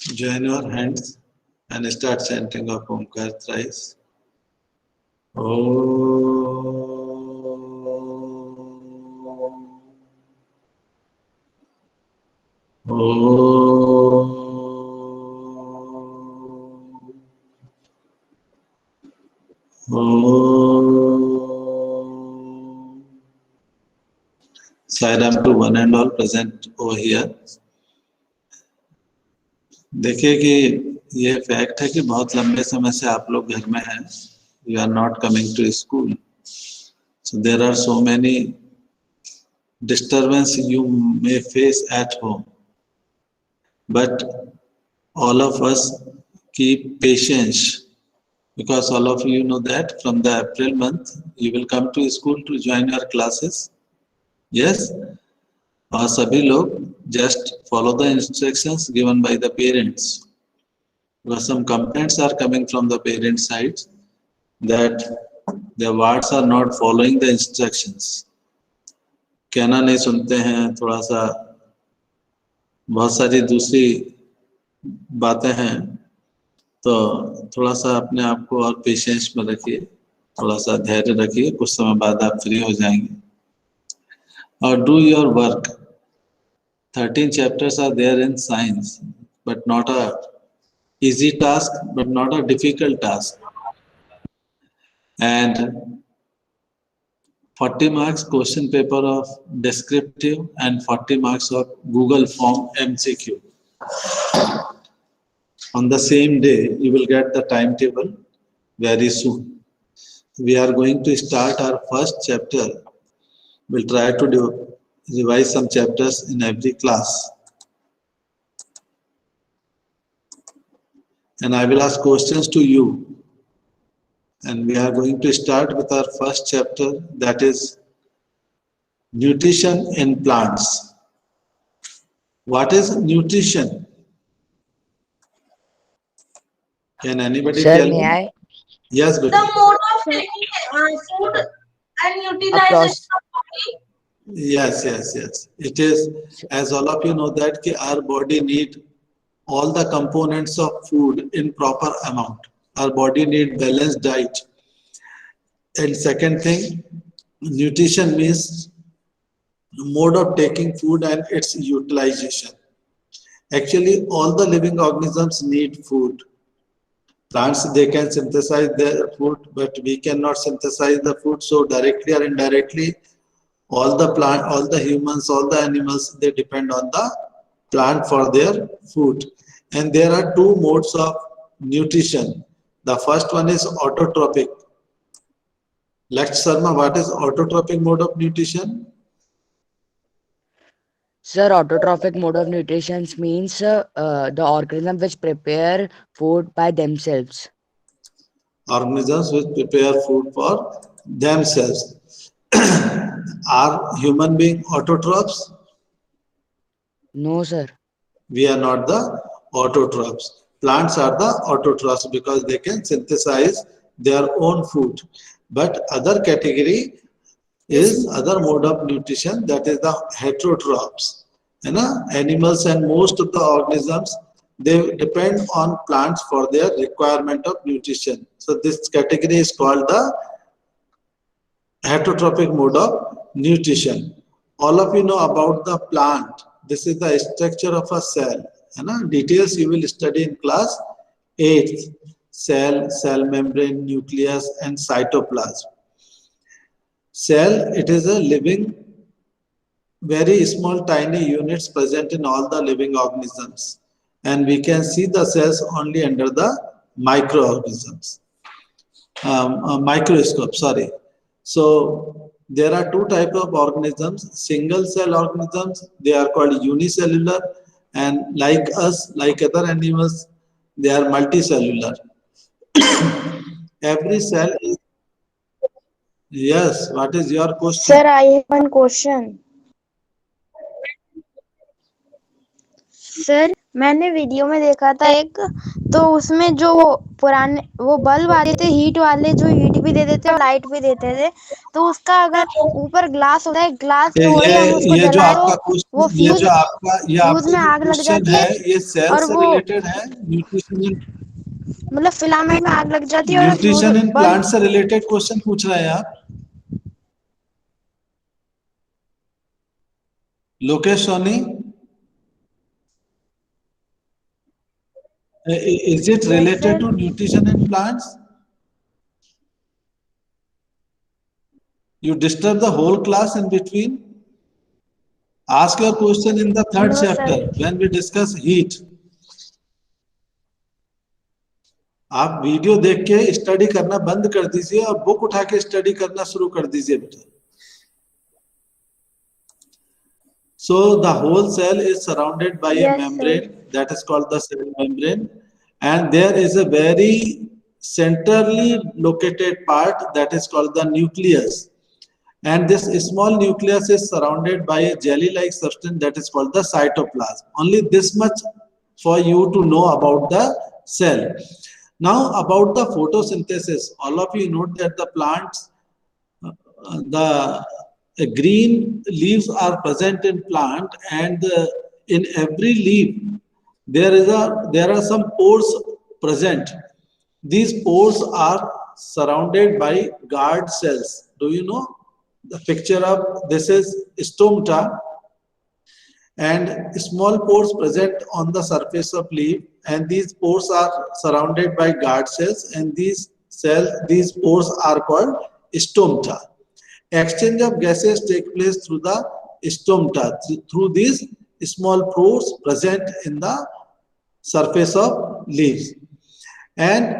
Join your hands and start chanting of Omkar thrice. Sairam to one and all present over here. देखिए कि ये fact है कि बहुत लंबे समय से आप लोग घर में हैं. You are not coming to school. So there are so many disturbances you may face at home. But all of us keep patience, because all of you know that from the April month you will come to school to join your classes. Yes? और सभी लोग just follow the instructions given by the parents. Because some complaints are coming from the parent side that the wards are not following the instructions. कहना नहीं सुनते हैं, थोड़ा सा बहुत सारी दूसरी बातें हैं. तो थोड़ा सा अपने आप को और पेशेंस में रखिए, थोड़ा सा धैर्य रखिए, कुछ समय बाद आप फ्री हो जाएंगे. और do your work. 13 chapters are there in science, but not a easy task, but not a difficult task. And 40 marks question paper of descriptive and 40 marks of Google form MCQ. On the same day, you will get the timetable very soon. We are going to start our first chapter. We'll try to revise some chapters in every class. And I will ask questions to you. And we are going to start with our first chapter, that is nutrition in plants. What is nutrition? Can anybody Sir, tell may me? I? Yes, The Beta. mode of taking food and utilization of body. Yes. It is, as all of you know that our body need all the components of food in proper amount. Our body need balanced diet. And second thing, nutrition means mode of taking food and its utilization. Actually, all the living organisms need food. Plants, they can synthesize their food, but we cannot synthesize the food. So directly or indirectly, all the humans, all the animals, they depend on the plant for their food. And there are two modes of nutrition. The first one is autotrophic. Lex Sharma, what is autotrophic mode of nutrition? Sir, autotrophic mode of nutrition means the organism which prepare food by themselves. Organisms which prepare food for themselves. Are human beings autotrophs? No, sir. We are not the autotrophs. Plants are the autotrophs because they can synthesize their own food. But other category is other mode of nutrition, that is the heterotrophs. Animals and most of the organisms, they depend on plants for their requirement of nutrition. So this category is called the heterotrophic mode of nutrition. All of you know about the plant. This is the structure of a cell. Details you will study in class 8th. Cell, cell membrane, nucleus and cytoplasm. Cell, it is a living, very small tiny units present in all the living organisms. And we can see the cells only under the microorganisms. Microscope, sorry. So there are two types of organisms. Single cell organisms, they are called unicellular, and like us, like other animals, they are multicellular. Every cell is... Yes, what is your question? Sir, I have one question. Sir मैंने video में देखा था एक, तो उसमें जो पुराने वो बल्ब आते थे हीट वाले, जो हीट भी देते थे और लाइट भी देते थे, तो उसका अगर ऊपर ग्लास होता है, ग्लास तोड़े हम उसको ये जो जलाए आपका तो वो क्वेश्चन, फ्यूज ये फ्यूज आपका में जो आग लग क्वेश्चन जाती है, है ये सेल और से वो रिलेटेड है, न्यूट्रिशन मतलब फिलामेंट में आग लग जाती है और fuse nutrition in bulb. Plant से रिलेटेड क्वेश्चन पूछ रहे हैं आप? Lokesh Soni, is it Yes, related sir. to nutrition in plants? You disturb the whole class in between. Ask your question in the third No, chapter sir. when we discuss heat. आप video देख के study करना बंद कर दीजिए और book उठा के स्टडी करना शुरू कर दीजिए बेटा. So the whole cell is surrounded by a Yes, sir. membrane that is called the cell membrane, and there is a very centrally located part that is called the nucleus. And this small nucleus is surrounded by a jelly-like substance that is called the cytoplasm. Only this much for you to know about the cell. Now about the photosynthesis, all of you know that the plants, the green leaves are present in plant, and in every leaf there are some pores present. These pores are surrounded by guard cells. Do you know the picture of this is stomata, and small pores present on the surface of leaf, and these pores are surrounded by guard cells, and these pores are called stomata. Exchange of gases take place through the stomata, through these small pores present in the surface of leaves. And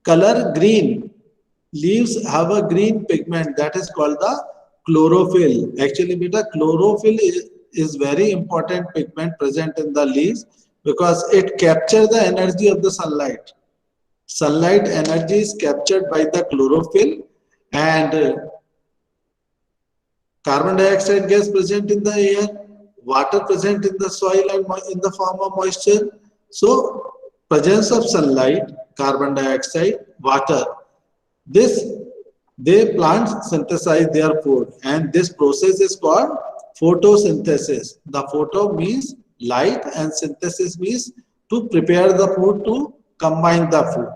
color green, leaves have a green pigment that is called the chlorophyll. Actually beta, chlorophyll is very important pigment present in the leaves because it captures the energy of the sunlight. Sunlight energy is captured by the chlorophyll, and carbon dioxide gas present in the air, water present in the soil and in the form of moisture. So presence of sunlight, carbon dioxide, water, this they plants synthesize their food, and this process is called photosynthesis. The photo means light and synthesis means to prepare the food, to combine the food.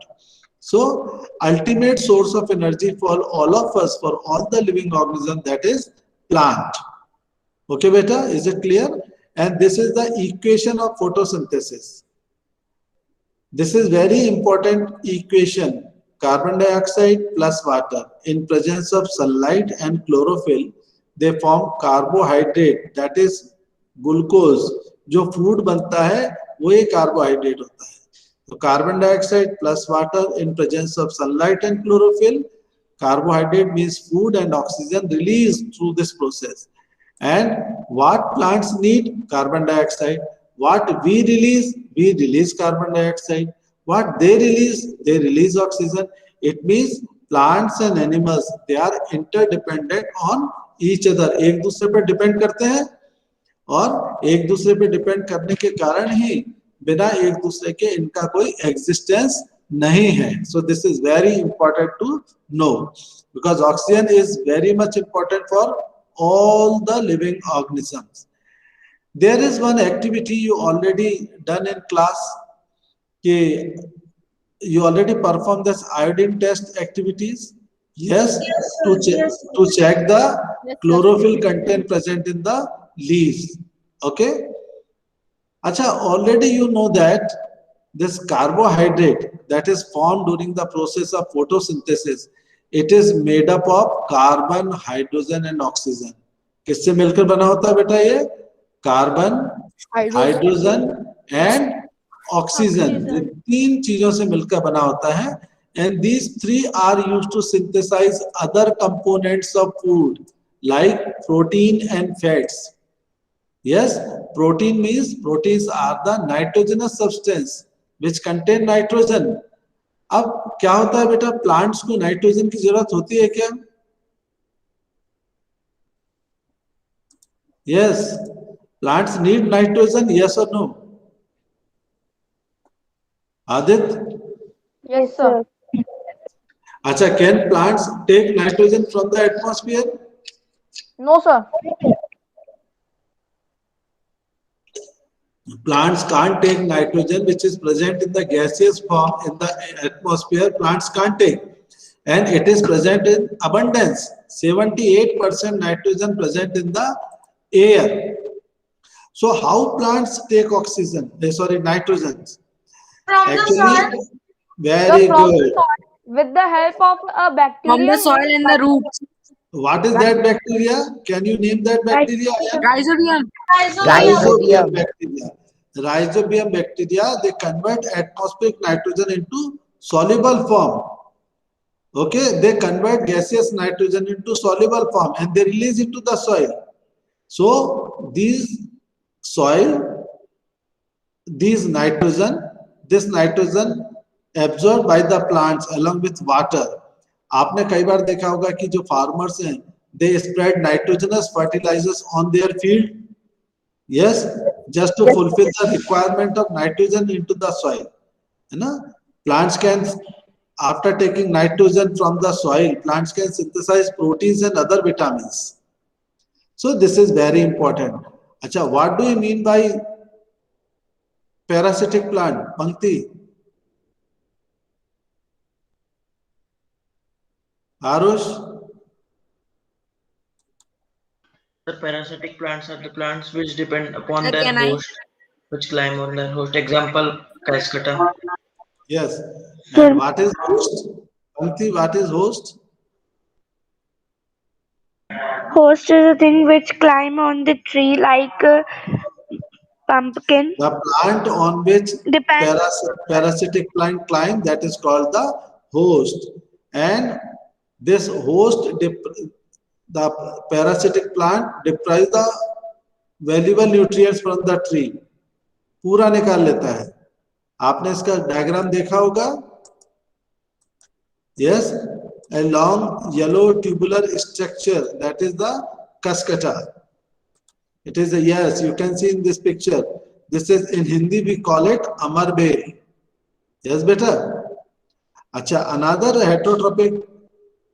So ultimate source of energy for all of us, for all the living organisms, that is plant. Okay beta, is it clear? And this is the equation of photosynthesis. This is very important equation. Carbon dioxide plus water in presence of sunlight and chlorophyll, they form carbohydrate, that is glucose. जो food बनता है वो ये carbohydrate होता है. So carbon dioxide plus water in presence of sunlight and chlorophyll, carbohydrate means food and oxygen released through this process. And what plants need? Carbon dioxide. What we release carbon dioxide. What they release oxygen. It means plants and animals, they are interdependent on each other. एक दूसरे पर depend करते हैं, और एक दूसरे पे depend करने के कारण ही बिना एक दूसरे के इनका कोई एग्जिस्टेंस नहीं है. So this is very important to know, because oxygen is very much important for all the living organisms. There is one activity you already done in class. You already performed this iodine test activities. Yes, Yes, sir. Yes, sir. to check the Yes, sir. chlorophyll content present in the leaves. Okay. Acha, already you know that this carbohydrate that is formed during the process of photosynthesis, it is made up of carbon, hydrogen and oxygen. किससे मिलकर बना होता है बेटा ये? Carbon, hydrogen and oxygen. ये तीन चीजों से मिलकर बना होता है. And these three are used to synthesize other components of food like protein and fats. Yes, protein means proteins are the nitrogenous substance which contain nitrogen. अब क्या होता है बेटा, प्लांट्स को नाइट्रोजन की जरूरत होती है क्या? Yes, plants need nitrogen, yes or no? Adit? Yes, sir. Acha, can plants take nitrogen from the atmosphere? No, sir. Plants can't take nitrogen which is present in the gaseous form in the atmosphere. Plants can't take, and it is present in abundance. 78% nitrogen present in the air. So how plants take oxygen? Sorry, nitrogen. From the soil. Actually, very From good. with the help of a bacteria. From the soil and the roots. What is that bacteria? Can you name that bacteria? Rhizobium. Rhizobium bacteria. Rhizobium bacteria, they convert atmospheric nitrogen into soluble form. Okay, they convert gaseous nitrogen into soluble form and they release it to the soil. So these soil, this nitrogen absorbed by the plants along with water. आपने कई बार देखा होगा कि जो farmers हैं, they spread nitrogenous fertilizers on their field. Yes, just to fulfill the requirement of nitrogen into the soil. You know, plants can, after taking nitrogen from the soil, plants can synthesize proteins and other vitamins. So this is very important. Acha, what do you mean by parasitic plant? Pankti? Arush? The parasitic plants are the plants which depend upon Sir, their can I- host, which climb on their host. Example, cascata. Yes. And what is host? Pankti, what is host? Host is a thing which climb on the tree like pumpkin. The plant on which Depends. parasitic plant climb, that is called the host. And this host, the parasitic plant deprives the valuable nutrients from the tree. पूरा निकाल लेता है. आपने इसका diagram देखा होगा? Yes, a long yellow tubular structure, that is the cascata. It is a, yes, you can see in this picture. This is in Hindi we call it Amar Bel. Yes, beta. Acha, another heterotrophic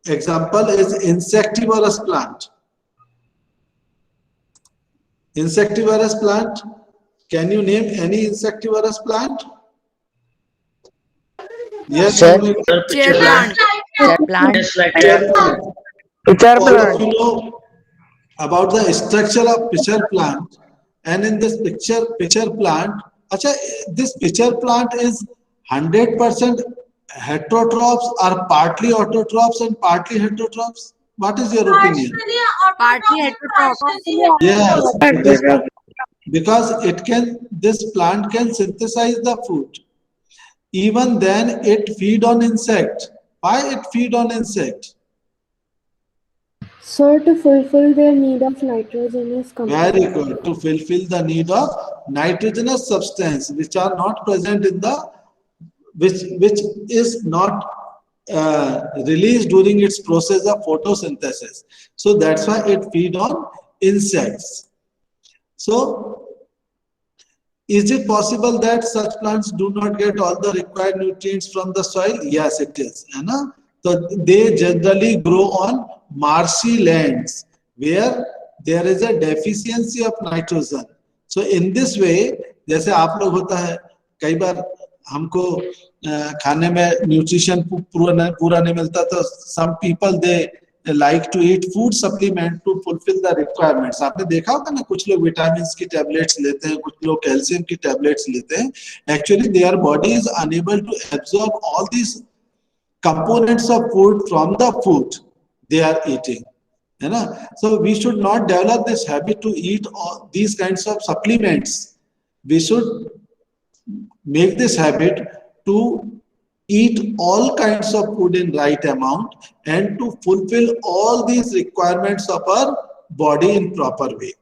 example is insectivorous plant. Insectivorous plant. Can you name any insectivorous plant? Yes, Sir. you may- Sir, Chair pitcher plant. Chair plant. Yes, like Pitcher that. plant. Pitcher All of you know about the structure of pitcher plant, and in this pitcher plant, acha, this pitcher plant is 100% heterotrophs or partly autotrophs and partly heterotrophs. What is your opinion? Partly heterotroph. Yes, it is, because it can, this plant can synthesize the food. Even then, it feed on insect. Why it feed on insect? So to fulfill their need of nitrogenous compound. Very good. To fulfill the need of nitrogenous substance which are not present in the, which is not released during its process of photosynthesis. So that's why it feed on insects. So is it possible that such plants do not get all the required nutrients from the soil? Yes, it is. So they generally grow on marshy lands where there is a deficiency of nitrogen. So in this way, जैसे आप लोग होता है, कई बार हमको खाने में nutrition पूरा नहीं मिलता, तो some people they like to eat food supplement to fulfill the requirements. आपने देखा होगा ना, कुछ लोग विटामिन्स की टैबलेट्स लेते हैं, कुछ लोग कैल्शियम की टैबलेट्स लेते हैं. Actually their body is unable to absorb all these components of food from the food they are eating. So we should not develop this habit to eat all these kinds of supplements. We should make this habit to eat all kinds of food in right amount and to fulfill all these requirements of our body in proper way.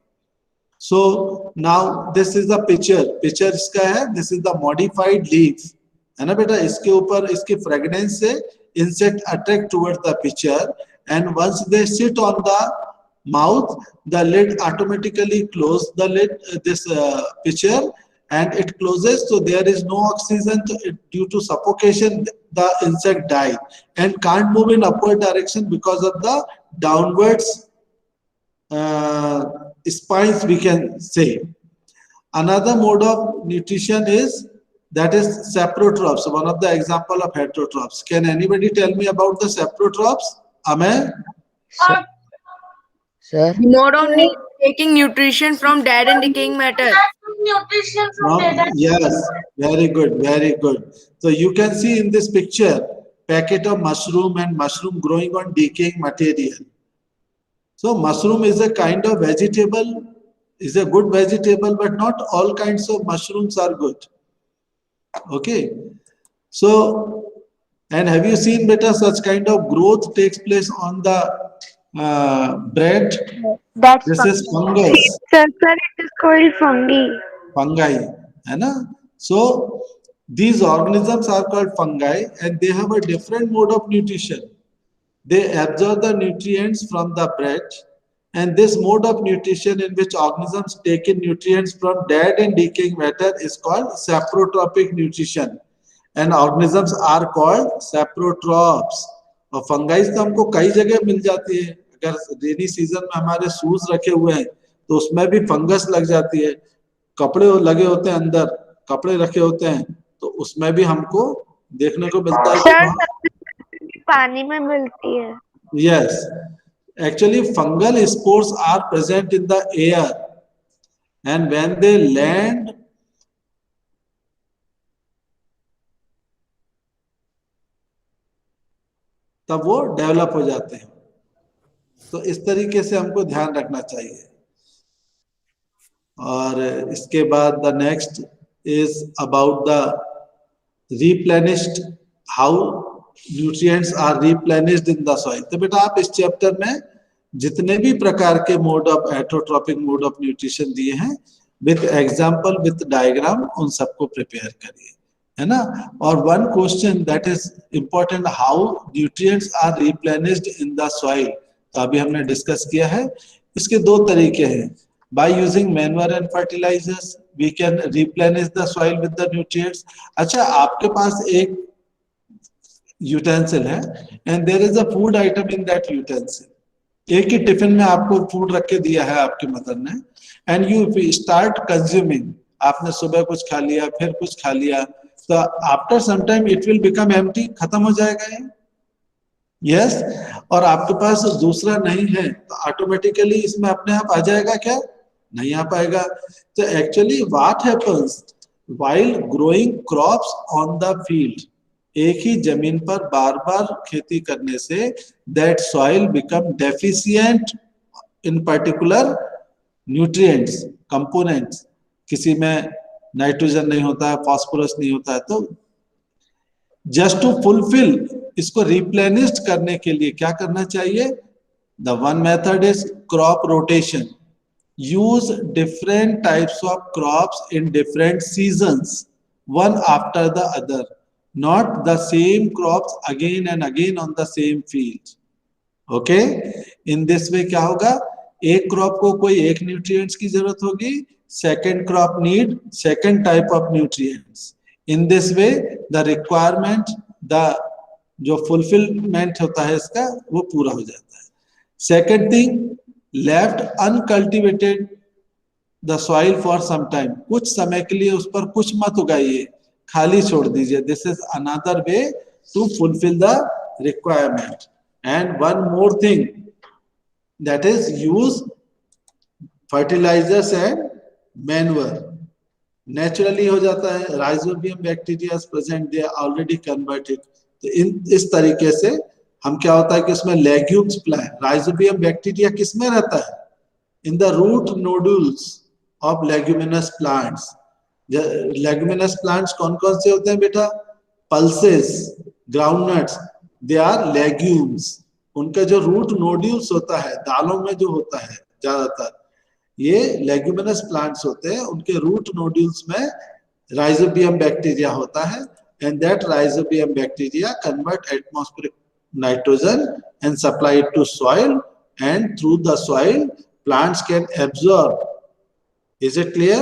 So now this is the picture. Picture iska hai, this is the modified leaf. है ना बेटा, इसके ऊपर इसकी fragrance से insect attract towards the pitcher, and once they sit on the mouth, the lid automatically close the lid, this pitcher, and it closes, so there is no oxygen. Due to suffocation, the insect died and can't move in upward direction because of the downwards spines, we can say. Another mode of nutrition is that is saprotrophs, one of the example of heterotrophs. Can anybody tell me about the saprotrophs? Amen? Sir, The mode of taking nutrition from dead and decaying matter. Nutrition from dead. Yes, very good, very good. So you can see in this picture, packet of mushroom and mushroom growing on decaying material. So mushroom is a kind of vegetable, is a good vegetable, but not all kinds of mushrooms are good. Okay. So, and have you seen beta such kind of growth takes place on the bread? That's This is fungus. sir, it is called fungi. Fungi, है ना? So these organisms are called fungi, and they have a different mode of nutrition. They absorb the nutrients from the bread, and this mode of nutrition in which organisms take in nutrients from dead and decaying matter is called saprotrophic nutrition, and organisms are called saprotrophs. और फंगाइज तो हमको कई जगह मिल जाती है. अगर rainy season में हमारे शूज रखे हुए हैं तो उसमें भी फंगस लग जाती है. कपड़े लगे होते हैं, अंदर कपड़े रखे होते हैं, तो उसमें भी हमको देखने को मिलता है सर, पानी में मिलती है. Yes, actually fungal spores are present in the air, and when they land, तब वो डेवलप हो जाते हैं. तो इस तरीके से हमको ध्यान रखना चाहिए. और इसके बाद the next is about the replenished, how nutrients are replenished in the soil. तो बेटा आप इस चैप्टर में जितने भी प्रकार के mode of heterotrophic mode of nutrition दिए हैं विथ एग्जांपल विथ डायग्राम, उन सबको प्रिपेयर करिए, है ना. और one question that is important, how nutrients are replenished in the soil. तो अभी हमने डिस्कस किया है. इसके दो तरीके हैं. By using manure and fertilisers we can replenish the soil with the nutrients. अच्छा, आपके पास एक यूटेंसिल है and there is a food item in that utensil. एक ही टिफिन में आपको फूड रख के दिया है आपकी मदर ने, एंड यू स्टार्ट कंज्यूमिंग. आपने सुबह कुछ खा लिया, फिर कुछ खा लिया, तो after some time it will become empty, खत्म हो जाएगा ये. यस, और आपके पास दूसरा नहीं है तो ऑटोमेटिकली इसमें अपने आप आ जाएगा क्या? नहीं आ पाएगा. तो actually what happens while growing crops on the field, एक ही जमीन पर बार बार खेती करने say that soil become deficient in particular nutrients components. किसी में नाइट्रोजन नहीं होता है, फास्फोरस नहीं होता है, तो जस्ट टू फुलफिल, इसको रिप्लेनिश्ड करने के लिए क्या करना चाहिए? The one method is crop rotation. Use different types of crops in different seasons, one after the other, not the same crops again and again on the same field. Okay, in this way क्या होगा? एक crop को कोई एक nutrients की जरूरत होगी, second crop need second type of nutrients. In this way the requirement, the जो फुलफिलमेंट होता है इसका, वो पूरा हो जाता है. Second thing, left uncultivated the soil for some time. कुछ समय के लिए उस पर कुछ मत उगाइए, खाली छोड़ दीजिए. This is another way to fulfil the requirement. And one more thing, that is use fertilisers and manure. Naturally हो जाता है. Rhizobium bacteria present, they are already converted. तो इस तरीके से हम क्या होता है कि उसमें लेग्यूम्स प्लांट, राइजोबियम बैक्टीरिया किसमें रहता है? In the root nodules of leguminous plants. Leguminous plants कौन कौन से होते हैं बेटा? Pulses, groundnuts, they are legumes. उनका जो रूट नोड्यूल्स होता है, दालों में जो होता है ज्यादातर, ये लेग्यूमिनस प्लांट्स होते हैं. उनके रूट नोड्यूल्स में राइजोबियम बैक्टीरिया होता है, and that rhizobium bacteria convert atmospheric nitrogen and supply it to soil, and through the soil plants can absorb. Is it clear?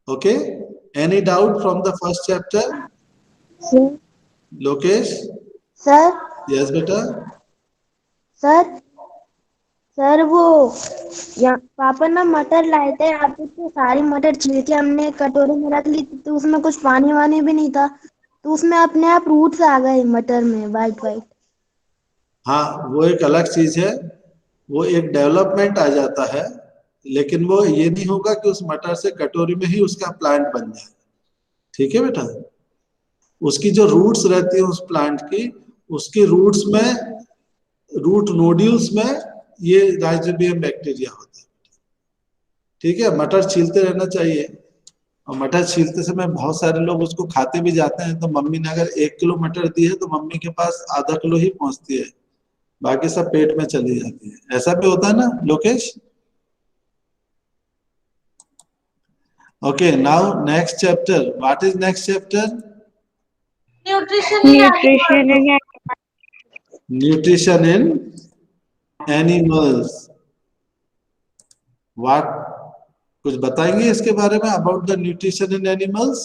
Okay, any doubt from the first chapter? Lokesh? Sir Yes beta. Sir sir वो यहाँ पापा ना मटर लाए थे, आप तो सारी मटर छील के हमने एक कटोरे में रख ली थी, तो उसमें कुछ पानी वानी भी नहीं था, तो उसमें अपने आप रूट्स आ गए मटर में, वाइट वाइट। हाँ, वो एक अलग चीज है, वो एक डेवलपमेंट आ जाता है, लेकिन वो ये नहीं होगा कि उस मटर से कटोरी में ही उसका प्लांट बन जाए। ठीक है बेटा, उसकी जो रूट्स रहती है उस प्लांट की, उसकी रूट्स में, रूट नोड्यूल्स में ये राइजोबियम बैक्टीरिया होता है। ठीक है, मटर छीलते रहना चाहिए, और मटर छीलते समय बहुत सारे लोग उसको खाते भी जाते हैं, तो मम्मी ने अगर 1 किलो मटर दी है तो मम्मी के पास आधा किलो ही पहुंचती है, बाकी सब पेट में चली जाती है। ऐसा भी होता है ना Lokesh? Okay, now next chapter. What is next chapter? Nutrition in Nutrition animals. in nutrition in animals. What, कुछ बताएंगे इसके बारे में, about the nutrition in animals?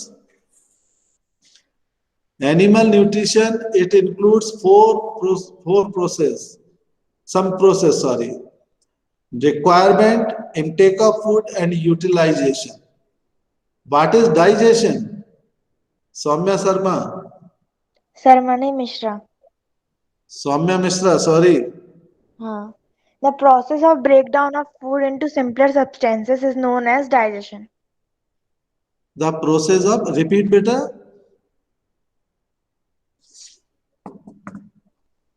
Animal nutrition, it includes four process, some process, sorry. Requirement, intake of food and utilization. What is digestion? Soumya Sharma. Ceremony Mishra. Soumya Mishra, sorry. हाँ, the process of breakdown of food into simpler substances is known as digestion. The process of, repeat beta.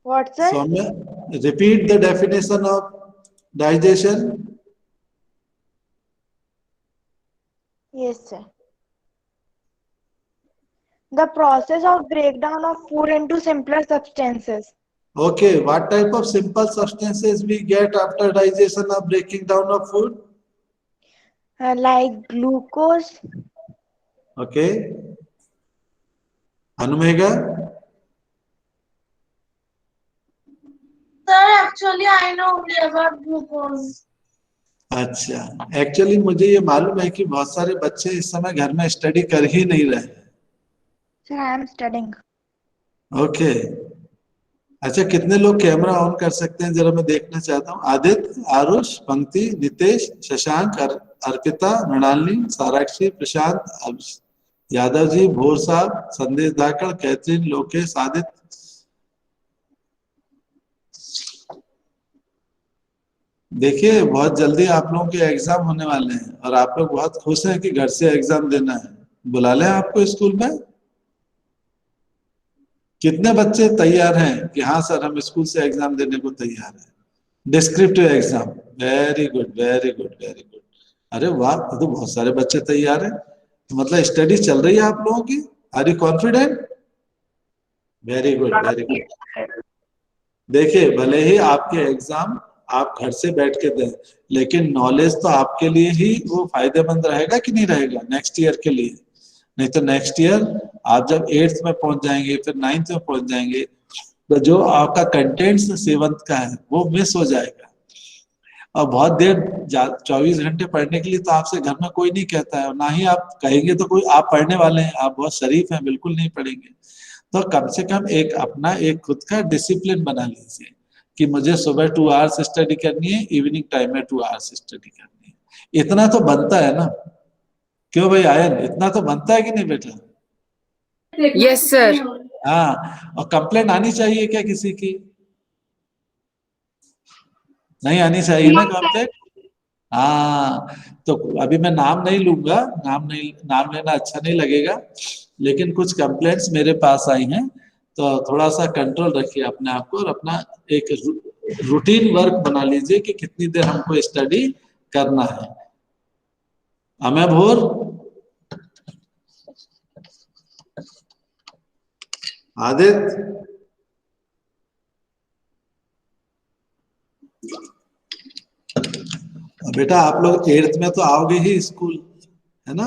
What, sir? Soumya, repeat the definition of digestion. Yes, sir. The process of breakdown of food into simpler substances. Okay, what type of simple substances we get after digestion of breaking down of food? Like glucose. Okay. Anumega? Sir, actually, I know only about glucose. अच्छा, actually मुझे ये मालूम है कि बहुत सारे बच्चे इस समय घर में स्टडी कर ही नहीं रहे। Sir, I am studying. Okay, अच्छा, कितने लोग कैमरा ऑन कर सकते हैं जरा मैं देखना चाहता हूँ। आदित्य, आरुष, पंक्ति, नितेश, शशांक, अर्पिता, मृणालिनी, साराक्षी, प्रशांत, यादव जी, भोर साहब, संदेश धाकड़, कैथरीन, लोकेश, आदित्य। देखिए, बहुत जल्दी आप लोगों के एग्जाम होने वाले हैं और आप लोग बहुत खुश हैं कि घर से एग्जाम देना है। बुला लें आपको स्कूल में? कितने बच्चे तैयार हैं कि हाँ सर हम स्कूल से एग्जाम देने को तैयार हैं? Descriptive exam, very good very good very good. अरे वाह, तो बहुत सारे बच्चे तैयार हैं, तो मतलब स्टडी चल रही है आप लोगों की। Are you confident? Very good very good. देखिए, भले ही आपके एग्जाम आप घर से बैठ के दें, लेकिन नॉलेज तो आपके लिए ही वो फायदेमंद रहेगा कि नहीं रहेगा नेक्स्ट ईयर के लिए। नहीं तो नेक्स्ट ईयर आप जब 8th में पहुंच जाएंगे, फिर 9th में पहुंच जाएंगे, तो जो आपका कंटेंट 7th का है वो मिस हो जाएगा। और बहुत देर 24 घंटे पढ़ने के लिए तो आपसे घर में कोई नहीं कहता है, और ना ही आप कहेंगे तो कोई आप पढ़ने वाले हैं, आप बहुत शरीफ हैं, बिल्कुल नहीं पढ़ेंगे। तो कम से कम एक अपना एक खुद का डिसिप्लिन बना लीजिए कि मुझे सुबह 2 आवर्स स्टडी करनी है, इवनिंग टाइम में 2 आवर्स स्टडी करनी है। इतना तो बनता है ना? क्यों भाई आयन, इतना तो बनता है कि नहीं बेटा? Yes, sir. हाँ, और कंप्लेंट आनी चाहिए क्या किसी की? नहीं आनी चाहिए ना कंप्लेंट? हाँ, तो अभी मैं नाम नहीं लूंगा, नाम लेना अच्छा नहीं लगेगा, लेकिन कुछ कंप्लेंट्स मेरे पास आई हैं, तो थोड़ा सा कंट्रोल रखिए अपने आप को और अपना एक रूटीन वर्क बना लीजिए कि कितनी देर हमको स्टडी करना है। अमय भोर, आदित्य, बेटा आप लोग 8th में तो आओगे ही स्कूल, है ना?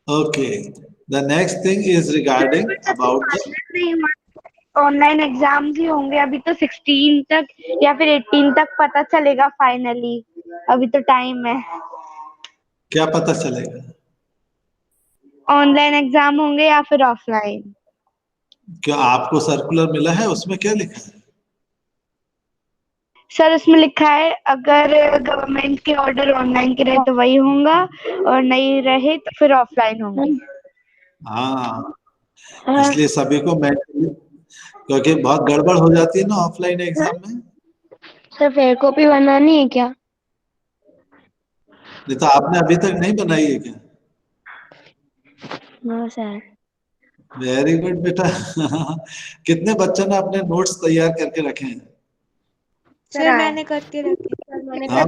Okay, the next thing is regarding about the online exams ही होंगे अभी तो 16 तक या फिर 18 तक पता चलेगा फाइनली, अभी तो टाइम है। क्या पता चलेगा? ऑनलाइन एग्जाम होंगे या फिर ऑफलाइन? क्या आपको सर्कुलर मिला है, उसमें क्या लिखा है? सर उसमें लिखा है अगर गवर्नमेंट के ऑर्डर ऑनलाइन के रहे तो वही होगा, और नहीं रहे तो फिर ऑफलाइन होंगे। हाँ, इसलिए सभी को मेंटली, क्योंकि बहुत गड़बड़ हो जाती है ना ऑफलाइन एग्जाम में। सर फेयर कॉपी बनानी है क्या? नहीं तो आपने अभी तक नहीं बनाई है क्या? No sir. वेरी गुड बेटा। कितने बच्चों ने अपने नोट्स तैयार करके रखे हैं? सर मैंने करके रखे। हाँ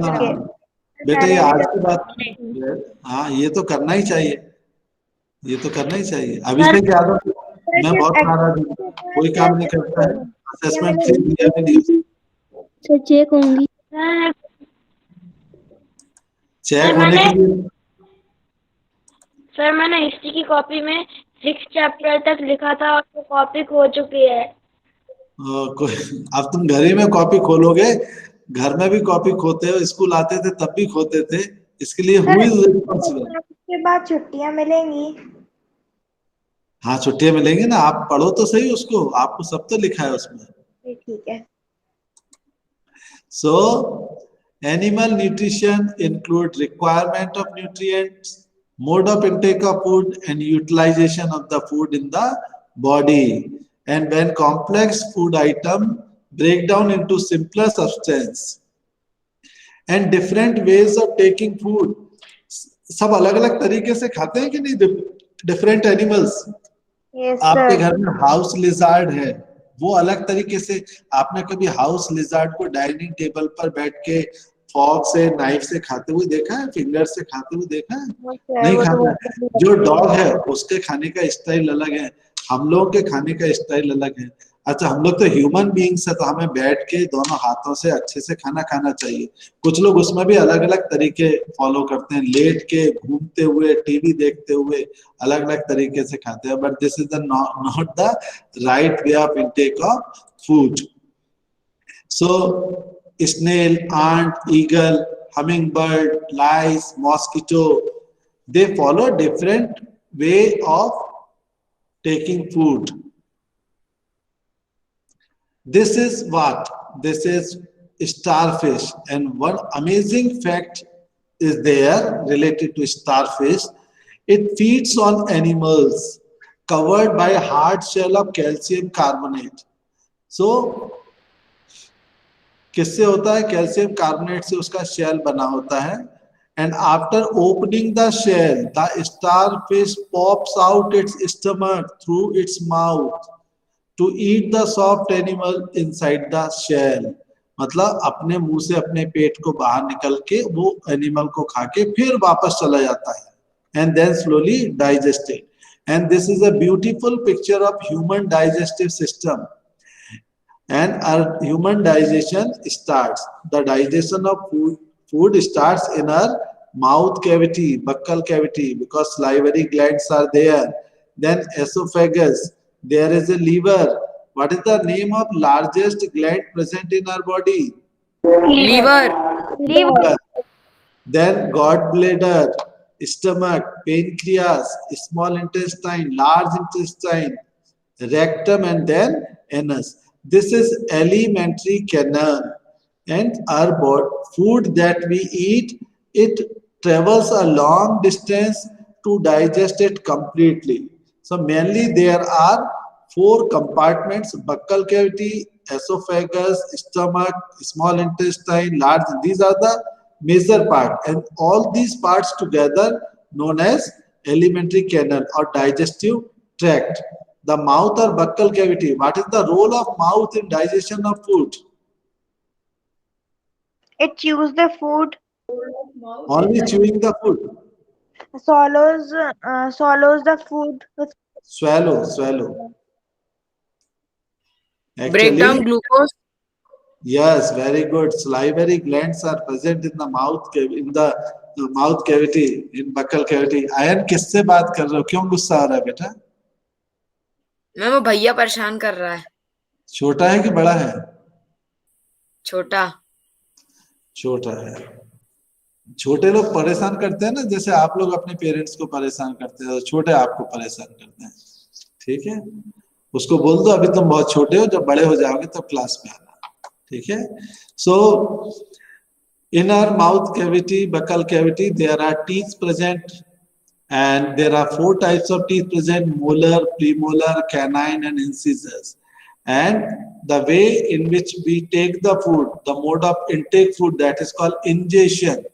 बेटा, ये आज की बात, हाँ ये तो करना ही चाहिए, ये तो करना ही चाहिए। अभी से याद हो, मैं बहुत नाराज हूँ, कोई काम नहीं करता है, असेसमेंट दिया भी नहीं, सर चेक होंगी। चेक होने के लिए। सर मैंने हिस्ट्री की कॉपी में 6 चैप्टर तक लिखा था और वो कॉपी खो चुकी है। कोई, अब तुम घर ही में कॉपी खोलोगे, घर में भी कॉपी खोते हो, स्कूल आते थे तब भी खोते थे, इसके लिए हु इज रिस्पॉन्सिबल? उसके बाद छुट्टियां मिलेंगी। हाँ छुट्टियां मिलेंगी ना, आप पढ़ो तो सही उसको, आपको सब तो लिखा है उसमें। ठीक है। So, animal nutrition include requirement of nutrients, mode of intake of food, and utilization of the food in the body. And when complex food item break down into simpler substance and different ways of taking food, सब अलग अलग तरीके से खाते हैं कि नहीं different animals? आपके घर में हाउस लिजार्ड है, वो अलग तरीके से, आपने कभी हाउस लिजार्ड को डाइनिंग टेबल पर बैठ के फॉर्क से नाइफ से खाते हुए देखा है, फिंगर से खाते हुए देखा है? नहीं खाते हैं। जो डॉग है उसके खाने का स्टाइल अलग है, हम लोग के खाने का स्टाइल अलग है। अच्छा, हम लोग तो ह्यूमन बीइंग्स है, तो हमें बैठ के दोनों हाथों से अच्छे से खाना खाना चाहिए। कुछ लोग उसमें भी अलग अलग तरीके फॉलो करते हैं, लेट के, घूमते हुए, टीवी देखते हुए, अलग अलग तरीके से खाते हैं, but this is the not the right way of intake of food. So snail, ant, eagle, hummingbird, lice, mosquito, they follow different way of taking food. This is what? This is starfish, and one amazing fact is there related to starfish. It feeds on animals covered by a hard shell of calcium carbonate. So किससे होता है? Calcium carbonate से उसका shell बना होता है। And after opening the shell, the starfish pops out its stomach through its mouth to eat the soft animal inside the shell. मतलब अपने मुंह से अपने पेट को बाहर निकल के वो एनिमल को खा के फिर वापस चला जाता है, and then slowly digested. And this is a beautiful picture of human digestive system. And our human digestion starts. The digestion of food starts in our mouth cavity, buccal cavity, because salivary glands are there. Then esophagus. There is a liver. What is the name of largest gland present in our body? Liver. Then gallbladder, stomach, pancreas, small intestine, large intestine, rectum, and then anus. This is alimentary canal, and our food that we eat, it travels a long distance to digest it completely. So mainly there are 4 compartments: buccal cavity, esophagus, stomach, small intestine, large. These are the major part, and all these parts together known as alimentary canal or digestive tract. The mouth or buccal cavity. What is the role of mouth in digestion of food? It chews the food. Only chewing the food. Swallows the food with Swallow. Break down Actually, glucose. yes, very good. Salivary glands are present in the mouth cavity, in buccal cavity. Ion किससे बात कर रहे हो? क्यों गुस्सा आ रहा है बेटा? मैं वो भैया परेशान कर रहा है। छोटा है कि बड़ा है? छोटा। छोटा है। छोटे लोग परेशान करते हैं ना, जैसे आप लोग अपने पेरेंट्स को परेशान करते हैं, छोटे आपको परेशान करते हैं, ठीक है। उसको बोल दो अभी तुम बहुत छोटे हो, जब बड़े हो जाओगे तब क्लास में आना, ठीक है। सो in our mouth cavity, buccal cavity, there are teeth present, and there are 4 types of teeth present: molar, premolar, canine, and incisors. And the way in which we take the food, the mode of intake food, that is called ingestion.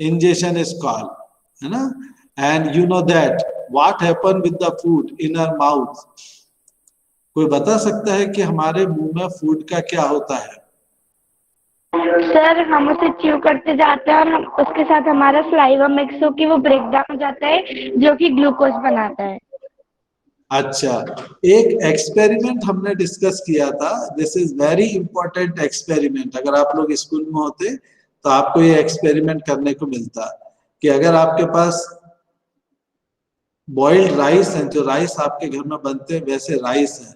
Ingestion is called, you know? And you know that what happen with the food in our mouth. कोई बता सकता है कि हमारे मुंह में food का क्या होता है? सर हम उसे च्यू करते जाते हैं और हम उसके साथ हमारा सलाइवा मिक्स होकर वो ब्रेक डाउन हो जाता है, जो कि ग्लूकोज बनाता है। अच्छा, एक एक्सपेरिमेंट हमने डिस्कस किया था, this is very important experiment. अगर आप लोग स्कूल में होते तो आपको ये एक्सपेरिमेंट करने को मिलता कि अगर आपके पास बॉइल्ड राइस है, जो राइस आपके घर में बनते हैं वैसे राइस है,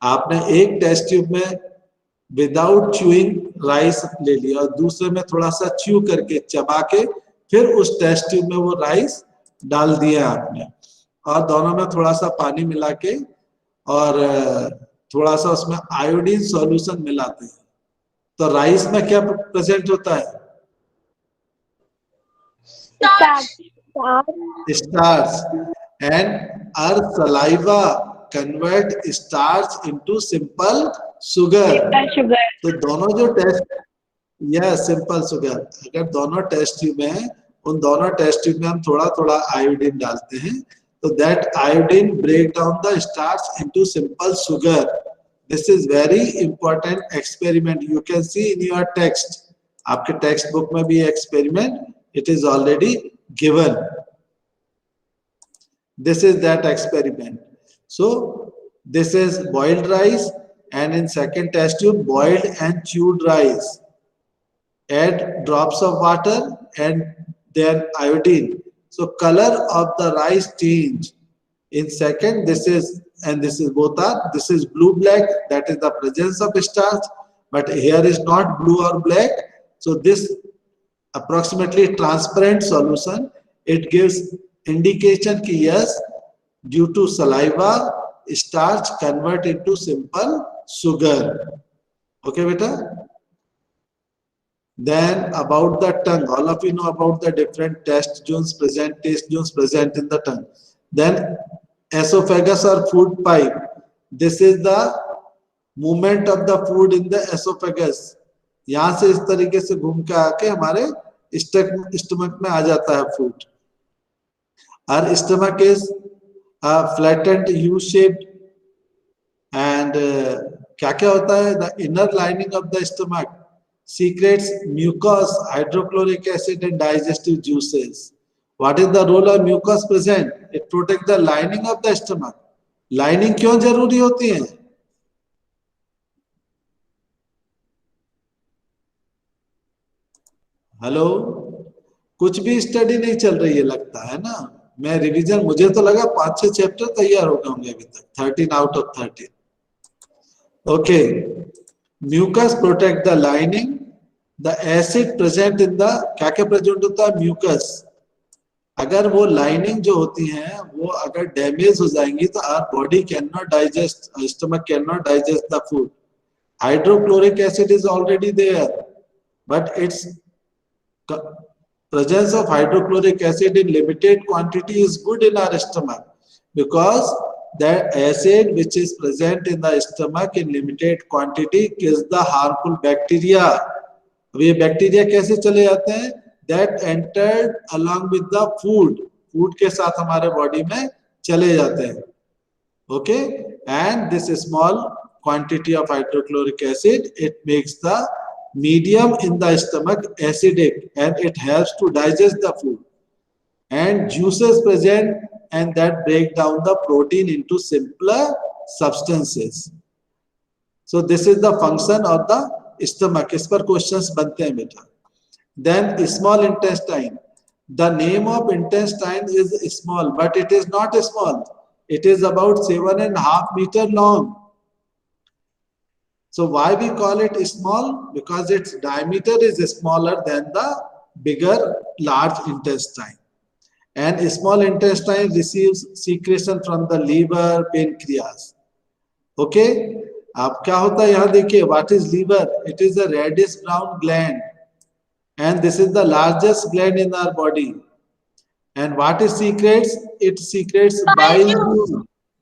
आपने एक टेस्ट ट्यूब में विदाउट च्यूइंग राइस ले लिया और दूसरे में थोड़ा सा च्यू करके चबा के फिर उस टेस्ट ट्यूब में वो राइस डाल दिया आपने, और दोनों में थोड़ा सा पानी मिला के और थोड़ा सा उसमें आयोडीन सॉल्यूशन मिलाते हैं, तो राइस में क्या प्रेजेंट होता है? Starch. And our saliva convert starch into simple sugar. तो दोनों जो टेस्ट, या सिंपल शुगर, अगर दोनों टेस्ट ट्यूब में, उन दोनों टेस्ट ट्यूब में हम थोड़ा थोड़ा आयोडीन डालते हैं, तो that iodine break down the starch into simple sugar. This is very important experiment, you can see in your text, आपके टेक्स्ट बुक में भी experiment it is already given. This is that experiment. So this is boiled rice, and in second test tube boiled and chewed rice. Add drops of water and then iodine. So color of the rice change. In second, this is, and this is both are, this is blue black, that is the presence of starch, but here is not blue or black. So this approximately transparent solution, it gives indication ki yes, due to saliva starch convert into simple sugar. Okay beta. Then about the tongue, all of you know about the different taste zones present in the tongue. Then esophagus or food pipe, this is the movement of the food in the esophagus. यहाँ से इस तरीके से घूम के आके हमारे stomach में आ जाता है food. Our stomach is flattened U-shaped, and क्या क्या होता है? The inner lining of the stomach secretes mucus, hydrochloric acid, and digestive juices. What is the role of mucus present? It protects the lining of the stomach. Lining क्यों जरूरी होती है? Hello, कुछ भी स्टडी नहीं चल रही है लगता है ना। मैं रिवीजन, मुझे तो लगा 5-6 चैप्टर तैयार हो गए होंगे अभी तक, 13 out of 13. Okay, mucus protect the lining, the acid present in the, क्या क्या प्रेजेंट होता है? म्यूकस। अगर वो लाइनिंग जो होती है वो अगर डैमेज हो जाएंगी तो our body can not digest, stomach can not digest the food. Hydrochloric acid is already there, but it's presence of hydrochloric acid in limited quantity is good in our stomach, because that acid which is present in the stomach in limited quantity kills the harmful bacteria. अब ये bacteria कैसे चले जाते हैं? That entered along with the food, food के साथ हमारे body में चले जाते हैं। Okay, and this small quantity of hydrochloric acid, it makes the medium in the stomach acidic, and it helps to digest the food. And juices present, and that break down the protein into simpler substances. So this is the function of the stomach. इस पर questions बनते हैं बेटा। Then small intestine. The name of intestine is small, but it is not small. It is about 7.5 meters long. So why we call it small? Because its diameter is smaller than the large intestine. And small intestine receives secretion from the liver, pancreas. Okay? अब क्या होता है यहाँ देखिए, what is liver? It is a reddish brown gland, and this is the largest gland in our body. And what it secretes? It secretes bile juice.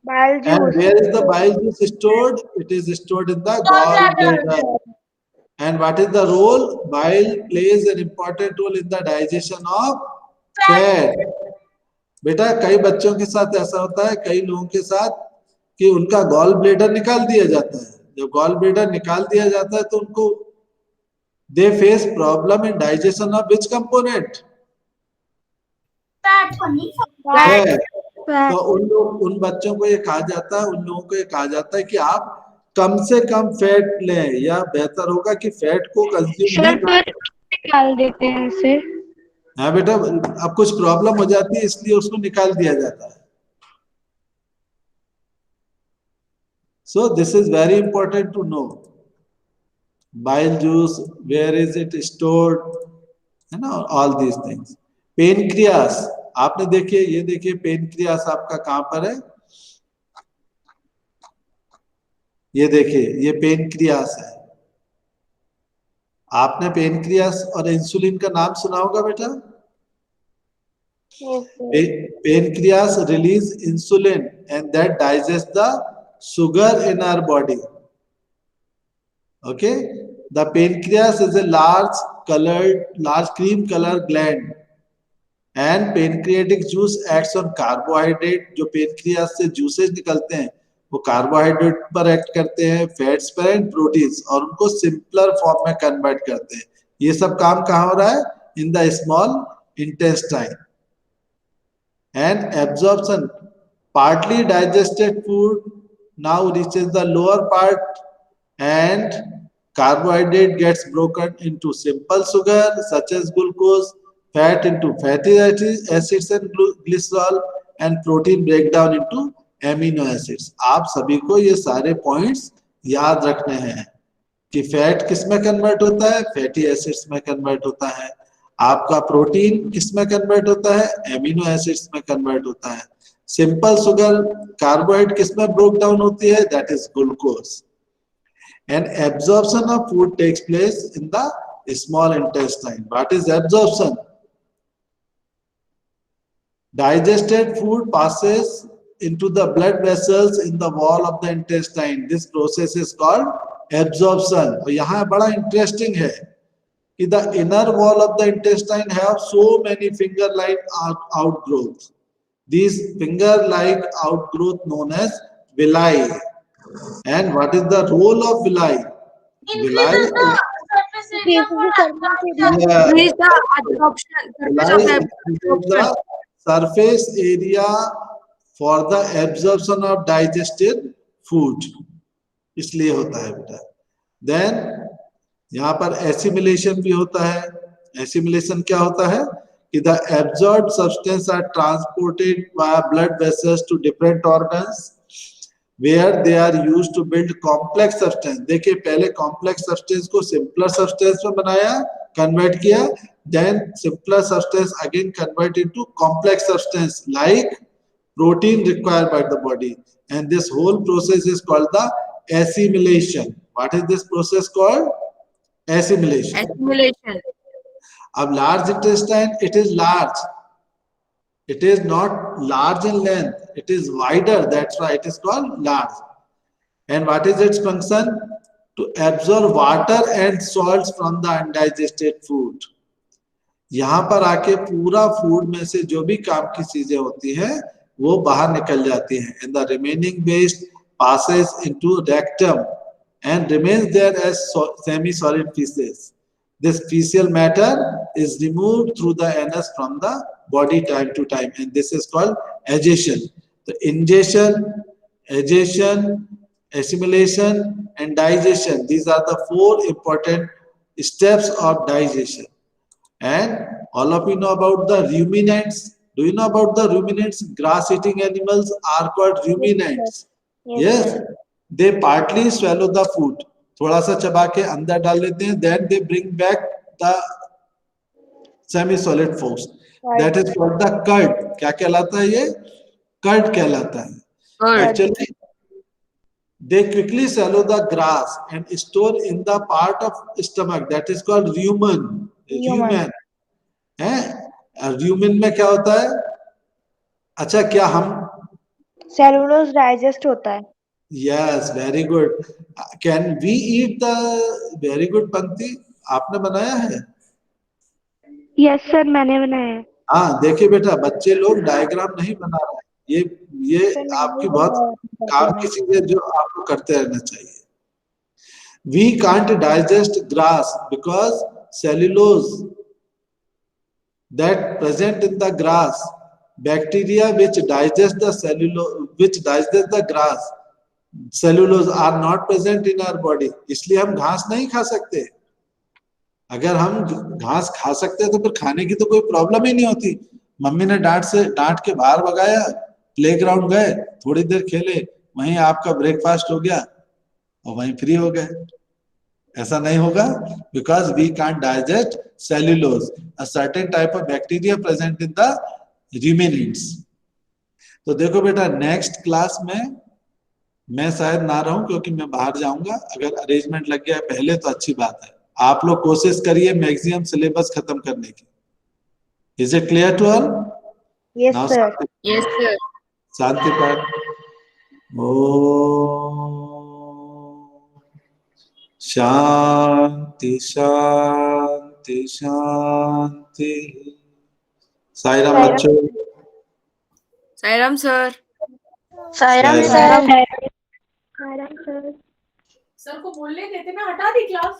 bile And juice. where is the bile juice stored? It is stored in the gallbladder. And what is the role? Bile plays an important role in the digestion of fat. बेटा कई बच्चों के साथ ऐसा होता है, कई लोगों के साथ कि उनका गॉल ब्लेडर निकाल दिया जाता है. जब गॉल ब्लेडर निकाल दिया जाता है तो उनको they face problem in digestion of which component? Fat. तो उन बच्चों को ये कहा जाता है, उन लोगों को ये कहा जाता है कि आप कम से कम फैट लें, या बेहतर होगा कि फैट को कंज्यूम निकाल देते हैं इसे. हाँ बेटा, अब कुछ प्रॉब्लम हो जाती है इसलिए उसको निकाल दिया जाता है. So this is very important to know. Bile juice, where is it stored? You know, all these things. Pancreas, आपने देखिए, ये देखिए पेनक्रियास आपका कहां पर है? ये देखिए, ये पेनक्रियास है. आपने पेनक्रियास और इंसुलिन का नाम सुना होगा बेटा? Pancreas release insulin and that digests the sugar in our body. Okay, the pancreas is a large cream colored gland, and pancreatic juice acts on carbohydrate. जो पेनक्रियास से juices निकलते हैं वो कार्बोहाइड्रेट पर एक्ट करते हैं, फैट्स पर and proteins, और उनको सिंपलर फॉर्म में कन्वर्ट करते हैं. ये सब काम कहाँ हो रहा है? In the small intestine. And absorption, partly digested food now reaches the lower part, and carbohydrate gets broken into simple sugar such as glucose, fat into fatty acids and glycerol, and protein breakdown into amino acids. आप सभी को ये सारे points याद रखने हैं कि fat किस में कन्वर्ट होता है? फैटी एसिड्स में कन्वर्ट होता है. आपका प्रोटीन किस में कन्वर्ट होता है? एमिनो एसिड्स में कन्वर्ट होता है. सिंपल शुगर, कार्बोहाइड्रेट किस में ब्रोक डाउन होती है? That is glucose. And absorption of food takes place in the small intestine. What is absorption? Digested food passes into the blood vessels in the wall of the intestine. This process is called absorption. और यहाँ बड़ा interesting है कि the inner wall of the intestine have so many finger-like outgrowths. These finger-like outgrowth known as villi. And what is the role of villi? Villi the surface area for the absorption of digested food. इसलिए होता है बेटा. Then यहाँ पर assimilation भी होता है. Assimilation क्या होता है कि the absorbed substance are transported via blood vessels to different organs where they are used to build complex substance. देखिए पहले complex substance को simpler substance में बनाया, convert किया, then simpler substance again convert into complex substance like protein required by the body, and this whole process is called the assimilation. What is this process called? Assimilation. Assimilation. अब large intestine, it is large. It is not large in length. It is wider. That's why it is called large. And what is its function? To absorb water and salts from the undigested food. यहाँ पर आके पूरा food में से जो भी काम की चीजें होती हैं वो बाहर निकल जाती हैं. And the remaining waste passes into rectum and remains there as semi-solid feces. This fecal matter is removed through the anus from the body time to time, and this is called agitation. The ingestion, agitation, assimilation, and digestion. These are the four important steps of digestion. And all of you know about the ruminants. Do you know about the ruminants? Grass-eating animals are called ruminants. Yes. They partly swallow the food. थोड़ा सा चबा के अंदर डाल लेते हैं. Then they bring back the semi solid force, that is called the curd. क्या कहलाता है ये? कर्ड कहलाता है। Curd. Actually, they quickly swallow the grass and store in the part of stomach that is called rumen. Rumen है। rumen में क्या होता है? अच्छा, क्या हम सेलुलोज डाइजेस्ट होता है। Yes, very good. Can we eat the very good पंक्ति? आपने बनाया है? यस सर, मैंने बनाया है। हाँ, देखिए बेटा, बच्चे लोग डायग्राम नहीं बना रहे हैं। ये आपकी बहुत काम की चीज है जो आपको करते रहना चाहिए। We can't digest grass because cellulose that present in the grass, bacteria which digest the grass, cellulose are not present in our body. इसलिए हम घास नहीं खा सकते। अगर हम घास खा सकते हैं तो फिर खाने की तो कोई प्रॉब्लम ही नहीं होती। मम्मी ने डांट के बाहर भगाया, प्लेग्राउंड गए, थोड़ी देर खेले, वहीं आपका ब्रेकफास्ट हो गया और वहीं फ्री हो गए। ऐसा नहीं होगा, because we can digest cellulose, a certain type of bacteria present in the ruminants। तो देखो बेटा, नेक्स्ट क्लास में मैं शायद ना रहूं क्योंकि मैं बाहर जाऊंगा। अगर अरेंजमेंट लग गया पहले तो अच्छी बात है। आप लोग कोशिश करिए मैक्सिमम सिलेबस खत्म करने की। Is it clear to all? Yes sir. Yes, sir. शांति पाठ। ओम शांति शांति शांति। साई राम बच्चों। Sai Ram, sir. Sairam Sairam. Sir. आराम सर। सर को बोलने देते, मैं हटा दी क्लास।